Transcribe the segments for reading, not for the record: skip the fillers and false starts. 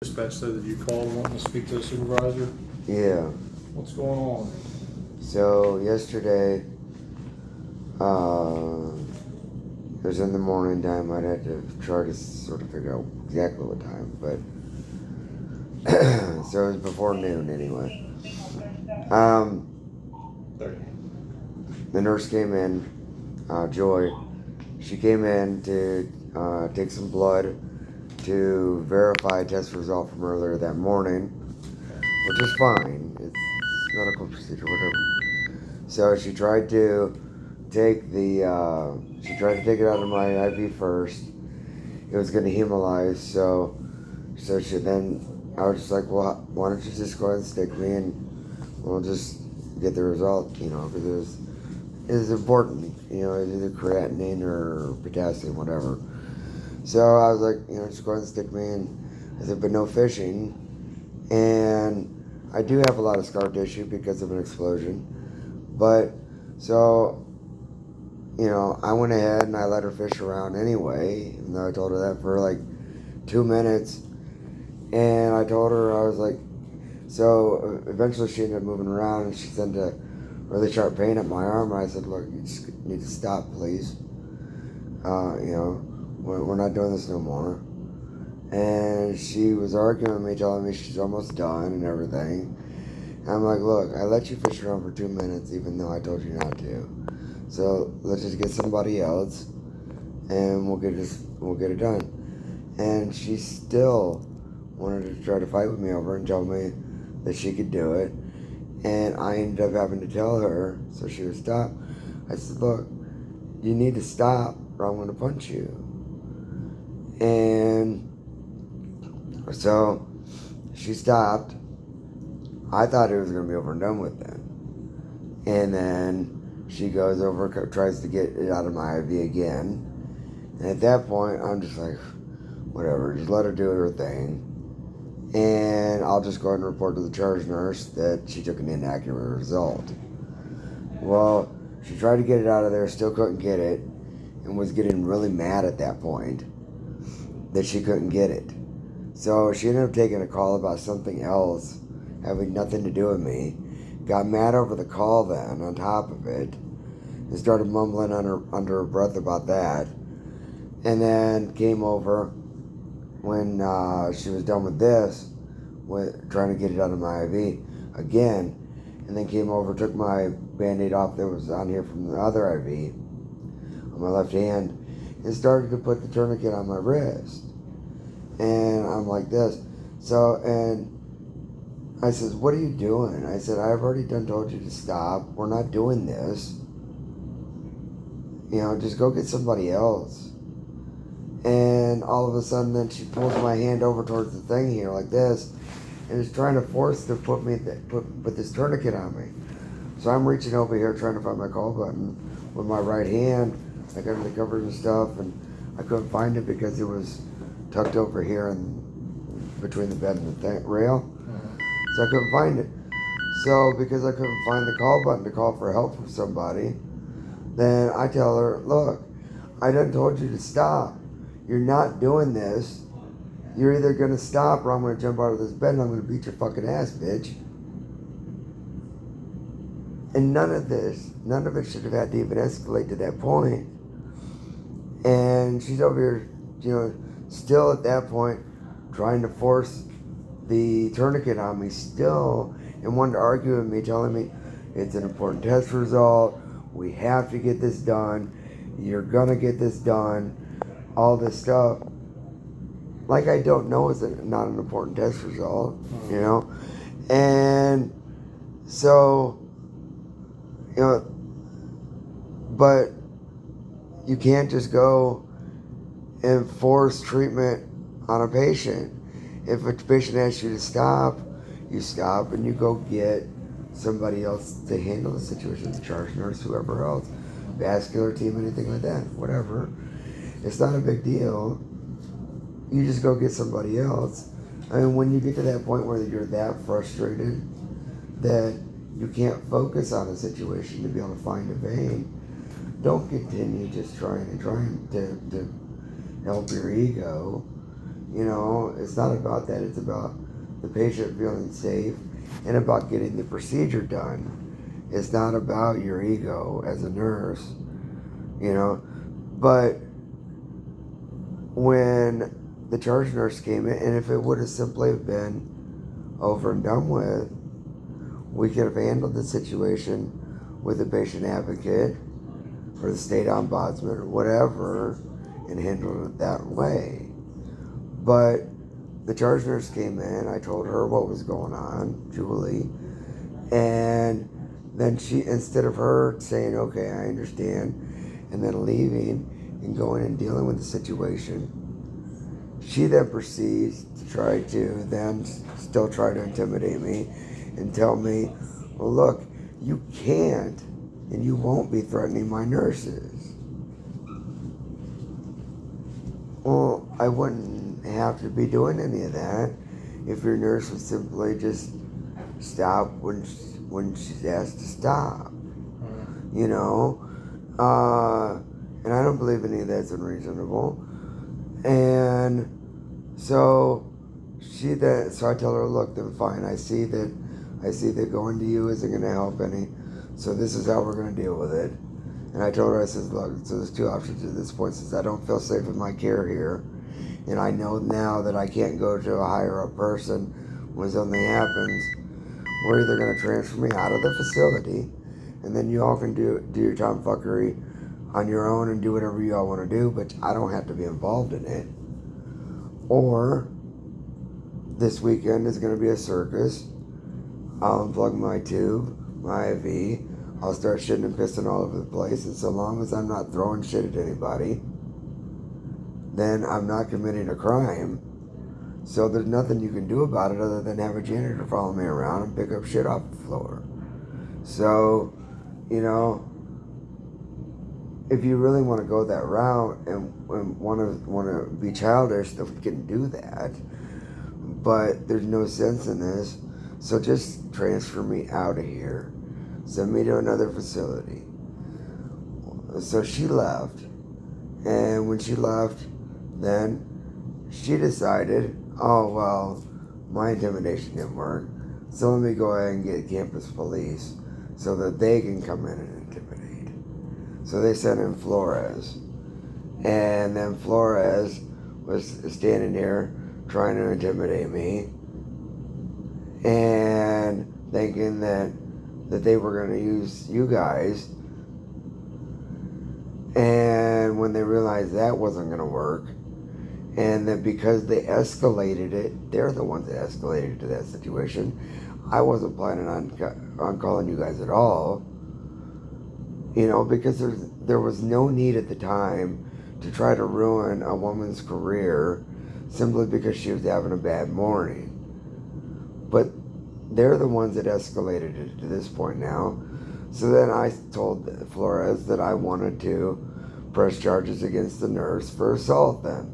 Dispatch said that you called wanting to speak to the supervisor. Yeah. What's going on? So yesterday, it was in the morning time. I'd have to try to sort of figure out exactly what time, but so it was before noon anyway. The nurse came in, Joy. She came in to take some blood to verify a test result from earlier that morning, which is fine. It's medical procedure, whatever. So she tried to take it out of my IV first. It was going to hemolyze, so she then, I was just like, well, why don't you just go ahead and stick me and we'll just get the result, because it's important, it's either creatinine or potassium, whatever. So I was like, just go ahead and stick me in. I said, but no fishing. And I do have a lot of scar tissue because of an explosion. But, so, I went ahead and I let her fish around anyway. Even though I told her that for like 2 minutes. And I told her, I was like, so eventually she ended up moving around and she sent a really sharp pain at my arm. And I said, look, you just need to stop, please. We're not doing this no more. And she was arguing with me, telling me she's almost done and everything. And I'm like, look, I let you fish around for 2 minutes even though I told you not to. So let's just get somebody else and we'll get it done. And she still wanted to try to fight with me over and tell me that she could do it. And I ended up having to tell her so she would stop. I said, look, you need to stop or I'm going to punch you. And so she stopped. I thought it was going to be over and done with then. And then she goes over, tries to get it out of my IV again. And at that point, I'm just like, whatever, just let her do her thing. And I'll just go ahead and report to the charge nurse that she took an inaccurate result. Well, she tried to get it out of there, still couldn't get it, and was getting really mad at that point that she couldn't get it. So she ended up taking a call about something else, having nothing to do with me. Got mad over the call then, on top of it, and started mumbling under her breath about that. And then came over when she was done with this, trying to get it out of my IV again, and then came over, took my Band-Aid off that was on here from the other IV on my left hand, and started to put the tourniquet on my wrist. And I'm like this. So, and I says, what are you doing? I said, I've already told you to stop. We're not doing this. Just go get somebody else. And all of a sudden then she pulls my hand over towards the thing here like this and is trying to force to put this tourniquet on me. So I'm reaching over here trying to find my call button with my right hand. I got the covers and stuff and I couldn't find it because it was tucked over here and between the bed and the rail. So I couldn't find it. So because I couldn't find the call button to call for help from somebody, then I tell her, look, I done told you to stop. You're not doing this. You're either going to stop or I'm going to jump out of this bed and I'm going to beat your fucking ass, bitch. And none of it should have had to even escalate to that point. And she's over here, still at that point, trying to force the tourniquet on me still, and wanted to argue with me, telling me it's an important test result. We have to get this done. You're going to get this done. All this stuff. Like I don't know it's not an important test result, And so, but you can't just go and force treatment on a patient. If a patient asks you to stop, you stop and you go get somebody else to handle the situation, the charge nurse, whoever else, vascular team, anything like that, whatever. It's not a big deal. You just go get somebody else. I mean, when you get to that point where you're that frustrated that you can't focus on a situation to be able to find a vein, don't continue just trying to help your ego. You know, it's not about that. It's about the patient feeling safe and about getting the procedure done. It's not about your ego as a nurse, you know. But when the charge nurse came in, and if it would have simply been over and done with, we could have handled the situation with the patient advocate or the state ombudsman or whatever and handled it that way. But the charge nurse came in, I told her what was going on, Julie, and then she, instead of her saying, okay, I understand, and then leaving and going and dealing with the situation, she then proceeds to try to then still try to intimidate me and tell me, well, look, you can't and you won't be threatening my nurses. Well, I wouldn't have to be doing any of that if your nurse would simply just stop when she's asked to stop. You know? And I don't believe any of that's unreasonable. And so so I tell her, look, then fine, I see that going to you isn't gonna help any. So this is how we're gonna deal with it. And I told her, I said, look, so there's two options at this point, since I don't feel safe with my care here, and I know now that I can't go to a higher up person when something happens. We're either gonna transfer me out of the facility, and then you all can do your tomfuckery on your own and do whatever you all want to do, but I don't have to be involved in it. Or this weekend is going to be a circus. I'll unplug my tube, my IV. I'll start shitting and pissing all over the place, and so long as I'm not throwing shit at anybody, then I'm not committing a crime. So there's nothing you can do about it other than have a janitor follow me around and pick up shit off the floor. So, you know, if you really want to go that route and want to be childish, then we can do that. But there's no sense in this. So just transfer me out of here. Send me to another facility. So she left. And when she left, then she decided, oh, well, my intimidation didn't work. So let me go ahead and get campus police so that they can come in and intimidate. So they sent in Flores. And then Flores was standing there trying to intimidate me and thinking that they were going to use you guys. And when they realized that wasn't going to work, and that because they escalated it, they're the ones that escalated to that situation. I wasn't planning on calling you guys at all. You know, because there was no need at the time to try to ruin a woman's career simply because she was having a bad morning. But they're the ones that escalated it to this point now. So then I told Flores that I wanted to press charges against the nurse for assault then.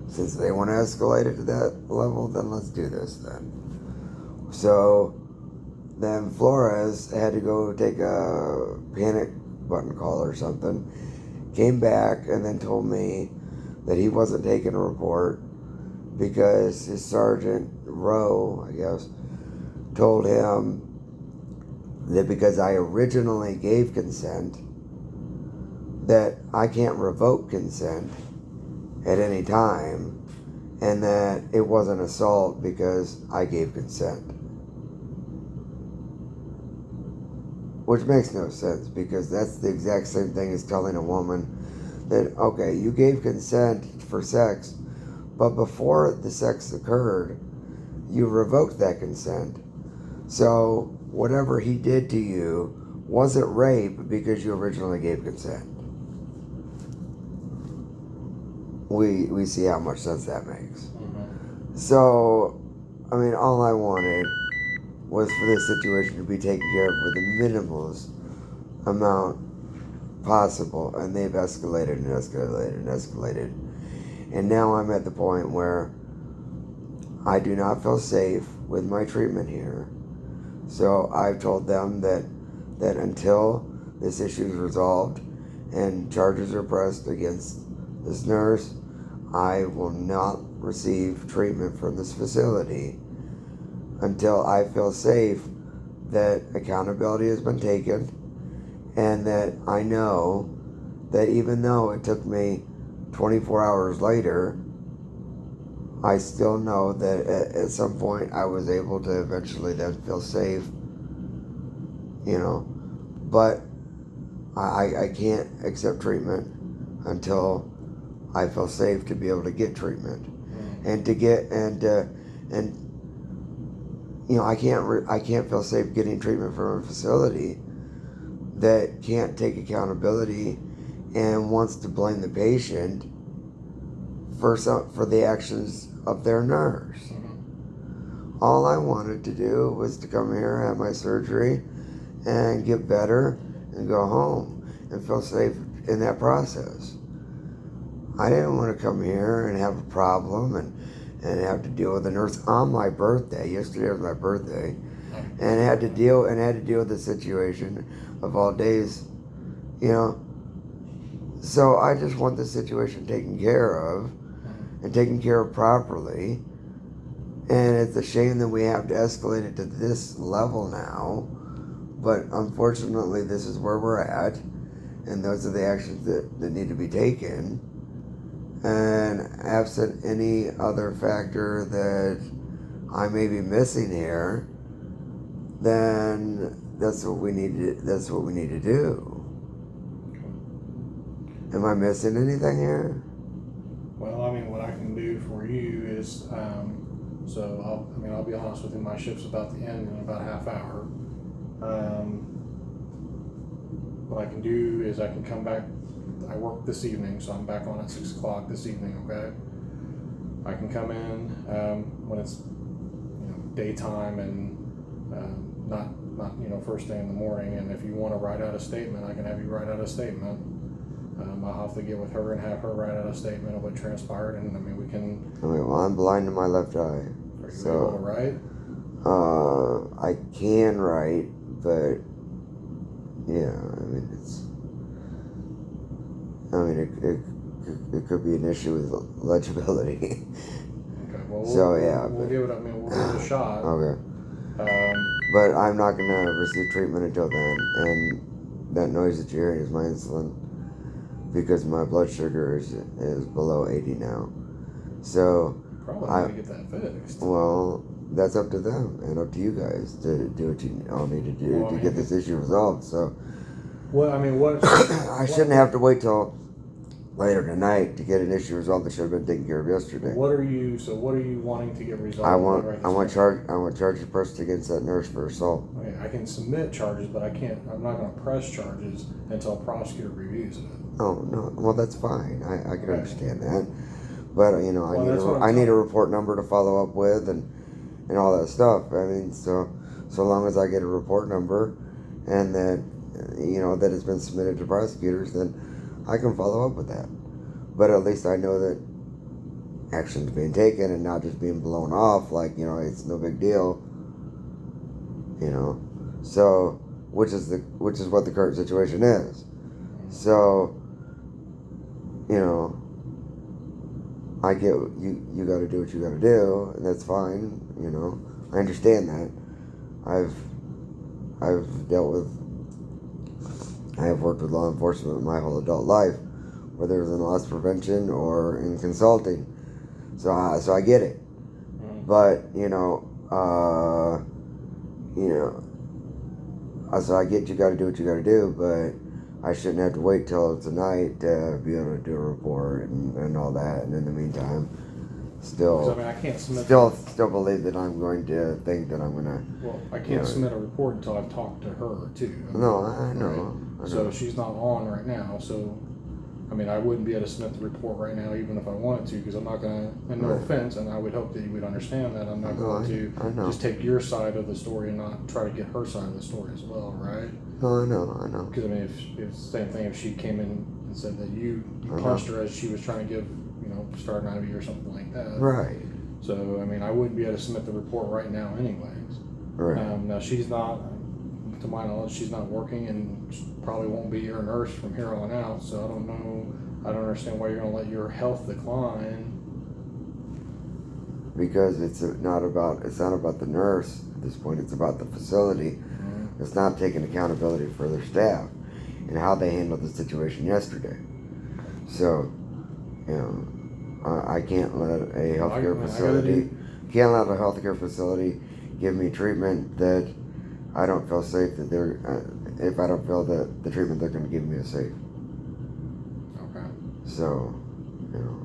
Since they want to escalate it to that level, then let's do this then. So then Flores had to go take a panic button call or something, came back and then told me that he wasn't taking a report because his Sargent, Rowe, I guess, told him that because I originally gave consent, that I can't revoke consent at any time, and that it wasn't assault because I gave consent. Which makes no sense, because that's the exact same thing as telling a woman that, okay, you gave consent for sex, but before the sex occurred, you revoked that consent. So whatever he did to you wasn't rape because you originally gave consent. We see how much sense that makes. Mm-hmm. So, I mean, all I wanted was for this situation to be taken care of with the minimalist amount possible, and they've escalated and escalated and escalated. And now I'm at the point where I do not feel safe with my treatment here. So I've told them that until this issue is resolved and charges are pressed against this nurse, I will not receive treatment from this facility until I feel safe that accountability has been taken, and that I know that even though it took me 24 hours later, I still know that at some point I was able to eventually then feel safe, you know. But I can't accept treatment until I feel safe to be able to get treatment, and to get and you know, I can't feel safe getting treatment from a facility that can't take accountability and wants to blame the patient for the actions of their nurse. All I wanted to do was to come here, have my surgery, and get better, and go home and feel safe in that process. I didn't want to come here and have a problem and have to deal with a nurse on my birthday. Yesterday was my birthday, and had to deal with the situation of all days, you know. So I just want the situation taken care of, and taken care of properly. And it's a shame that we have to escalate it to this level now, but unfortunately this is where we're at, and those are the actions that need to be taken. And absent any other factor that I may be missing here, then that's what we need to do. Am I missing anything here? Well, I mean, what I can do for you is, I'll be honest with you, my shift's about to end in about a half hour. What I can do is I can come back. I work this evening, so I'm back on at 6 o'clock this evening, okay? I can come in when it's, you know, daytime and not first thing in the morning, and if you want to write out a statement, I can have you write out a statement. I'll have to get with her and have her write out a statement of what transpired, and I mean, we can... Well, I'm blind in my left eye. Are you able to write? I can write, but yeah, it could be an issue with legibility. Okay, well, we'll give it a shot. Okay. But I'm not going to receive treatment until then, and that noise that you're hearing is my insulin, because my blood sugar is below 80 now. So probably need to get that fixed. Well, that's up to them and up to you guys to do what you all need to do to get this issue resolved. So, I shouldn't have to wait till later tonight to get an issue resolved that should have been taken care of yesterday. What are you wanting to get resolved? I want charges pressed against that nurse for assault. Okay, I can submit charges, but I'm not going to press charges until a prosecutor reviews it. Oh no, well that's fine. I can understand that, but you know, Well, I need a report number to follow up with and all that stuff. I mean, so long as I get a report number and that, you know, that has been submitted to prosecutors, then I can follow up with that. But at least I know that action's being taken and not just being blown off like, you know, it's no big deal. You know, so which is what the current situation is. So, you know, I get you got to do what you got to do, and that's fine. You know, I understand that. I have worked with law enforcement my whole adult life, whether it was in loss prevention or in consulting. So I get it. But so I get you got to do what you got to do, but I shouldn't have to wait till tonight to be able to do a report and all that. And in the meantime, I can't submit. Still believe that I'm going to think that I'm going to. Well, I can't submit a report until I've talked to her too. I know. So she's not on right now. So, I wouldn't be able to submit the report right now, even if I wanted to, because I'm not going to. And no offense, and I would hope that you would understand that I'm not going to just take your side of the story and not try to get her side of the story as well, right? Oh, I know. Because if it's the same thing, if she came in and said that you punched her as she was trying to give, starting out of you or something like that. Right. So, I wouldn't be able to submit the report right now anyways. Right. Now, she's not, to my knowledge, she's not working and probably won't be your nurse from here on out. So I don't understand why you're going to let your health decline because it's not about the nurse at this point. It's about the facility. It's not taking accountability for their staff and how they handled the situation yesterday. So, you know, I can't let a healthcare facility give me treatment that I don't feel safe that they're if I don't feel that the treatment they're going to give me is safe. Okay. So, you know.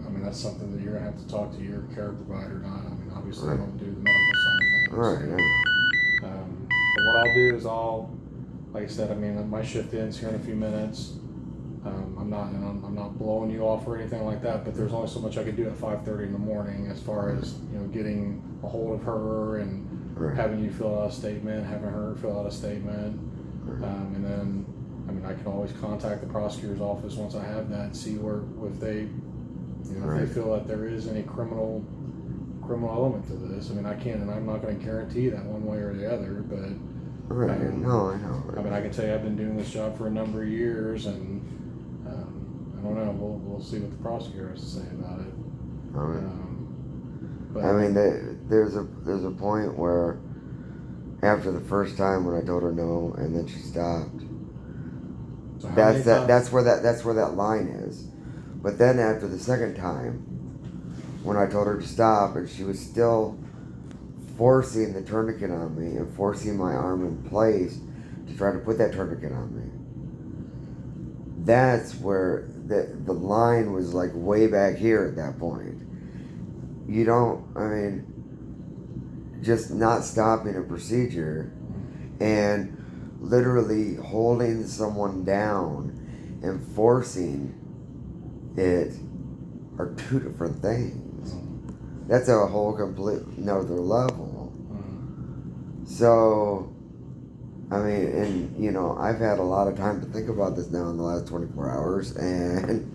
I mean, that's something that you're gonna have to talk to your care provider. Not, I mean, obviously, Right. I don't do the medical side of things. Right. Yeah. But what I'll do is like I said, I mean, my shift ends here in a few minutes. I'm not blowing you off or anything like that, but there's only so much I can do at 5:30 in the morning as far as, you know, getting a hold of her and having you fill out a statement, having her fill out a statement, and then, I mean, I can always contact the prosecutor's office once I have that, see if they, you know, if they feel that there is any criminal element to this. I mean, I can't, and I'm not going to guarantee that one way or the other, but Right. No, I know. I mean, I can tell you I've been doing this job for a number of years, and I don't know. We'll see what the prosecutor has to say about it. But I mean, there's a point where after the first time when I told her no, and then she stopped. So that's where that line is. But then after the second time, when I told her to stop, and she was still forcing the tourniquet on me and forcing my arm in place to try to put that tourniquet on me. That's where the line was like way back here at that point. You don't, I mean, just not stopping a procedure and literally holding someone down and forcing it are two different things. That's a whole complete another level. So, I mean, and you know, I've had a lot of time to think about this now in the last 24 hours, and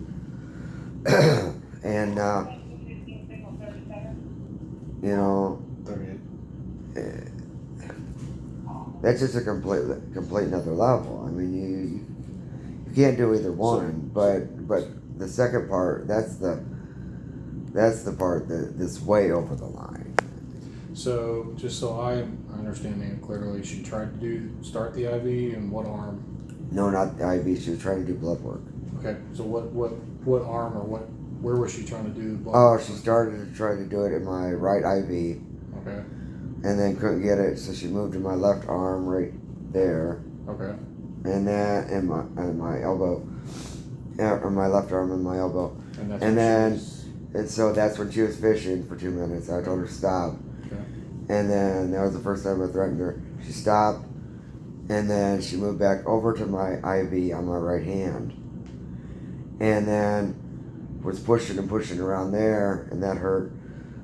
and you know, that's just a complete another level. I mean, you can't do either one, but the second part, that's the part that's way over the line. So, just so I understand it clearly, she tried to start the IV in what arm? No, not the IV. She was trying to do blood work. Okay, so what arm or where was she trying to do the blood Oh, work? she started to try to do it in my right IV. Okay. And then couldn't get it, so she moved to my left arm right there. Okay. And then in my elbow, or my left arm and my elbow. And so that's when she was fishing for 2 minutes. I told her to stop. Okay. And then that was the first time I threatened her. She stopped, and then she moved back over to my IV on my right hand. And then was pushing and pushing around there, and that hurt.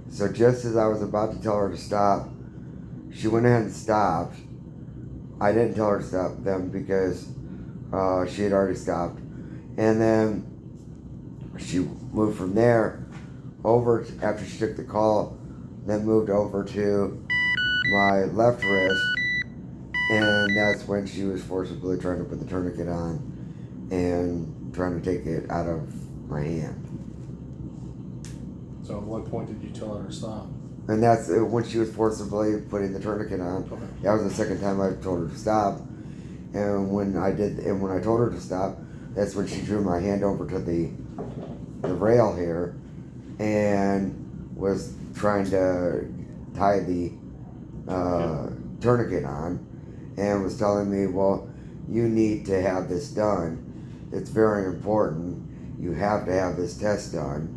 So just as I was about to tell her to stop, she went ahead and stopped. I didn't tell her to stop them because she had already stopped. And then she moved from there over after she took the call, then moved over to my left wrist, and that's when she was forcibly trying to put the tourniquet on and trying to take it out of my hand. So at what point did you tell her to stop? And that's when she was forcibly putting the tourniquet on. Okay. That was the second time I told her to stop. And when I told her to stop, that's when she drew my hand over to the rail here and was trying to tie the tourniquet on, and was telling me, well, you need to have this done. It's very important. You have to have this test done.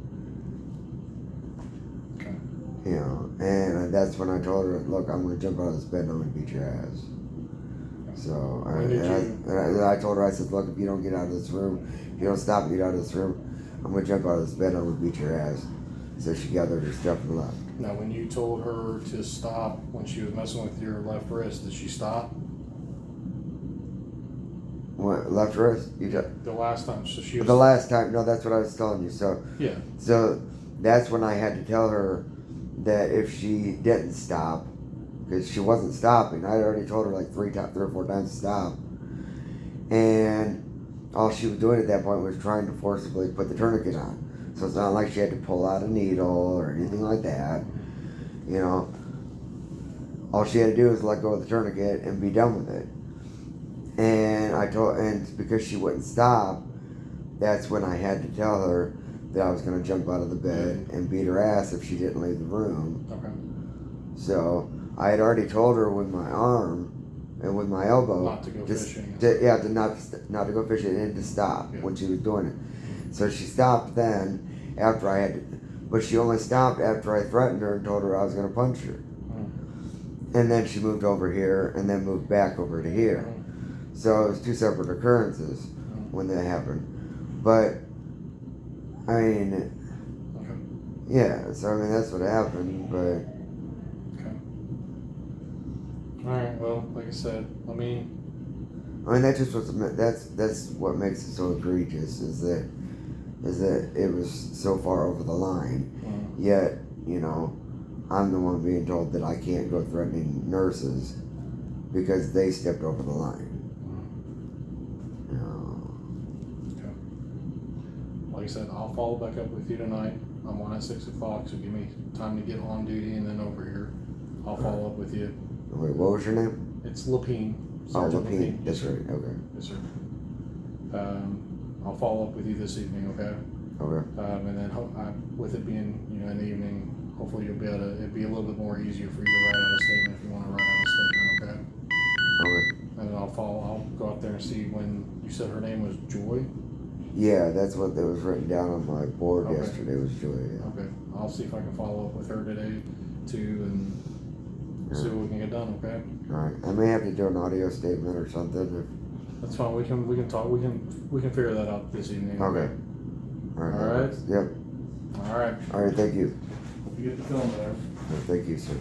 Okay. You know, and that's when I told her, look, I'm going to jump out of this bed and I'm going to beat your ass. So I told her, I said, look, if you don't get out of this room, if you don't stop and get out of this room, I'm going to jump out of this bed and I'm going to beat your ass. So she gathered her stuff and left. Now, when you told her to stop when she was messing with your left wrist, did she stop? What, left wrist? The last time, so she was... The last time, no, that's what I was telling you. So Yeah. So that's when I had to tell her that if she didn't stop, because she wasn't stopping. I had already told her like 3 or 4 times to stop. And all she was doing at that point was trying to forcibly put the tourniquet on. So it's not like she had to pull out a needle or anything like that. You know, all she had to do was let go of the tourniquet and be done with it. And because she wouldn't stop, that's when I had to tell her that I was going to jump out of the bed and beat her ass if she didn't leave the room. Okay. So I had already told her with my arm and with my elbow Not to go fishing. not to go fishing and to stop when she was doing it. So she stopped then after I had to, but she only stopped after I threatened her and told her I was going to punch her. And then she moved over here and then moved back over to here. So it was two separate occurrences when that happened. But, I mean, yeah, so I mean, that's what happened, but. Okay. Alright, well, like I said, I mean, that's just that's what makes it so egregious is that it was so far over the line. Yet, you know, I'm the one being told that I can't go threatening nurses because they stepped over the line. You know. okay. Like I said, I'll follow back up with you tonight. I'm on at 6 o'clock, so give me time to get on duty and then over here. I'll follow up with you. Wait, what was your name? It's Lapien. Sargent Lapien. Lapien. That's right. Okay. Yes, sir. I'll follow up with you this evening, okay? Okay. And then with it being, you know, in the evening, hopefully you'll be able to, it'd be a little bit more easier for you to write out a statement if you want to write out a statement, okay? Okay. And then I'll go out there and see when, you said her name was Joy? Yeah, that's what that was written down on my board Okay. yesterday. Was Joy. Yeah. Okay, I'll see if I can follow up with her today too and see what we can get done, okay? All right. I may have to do an audio statement or something. That's fine, we can talk, we can figure that out this evening. Okay. All right. All right? Yep. Alright, All right. Thank you. hope you get the film there. Thank you, sir.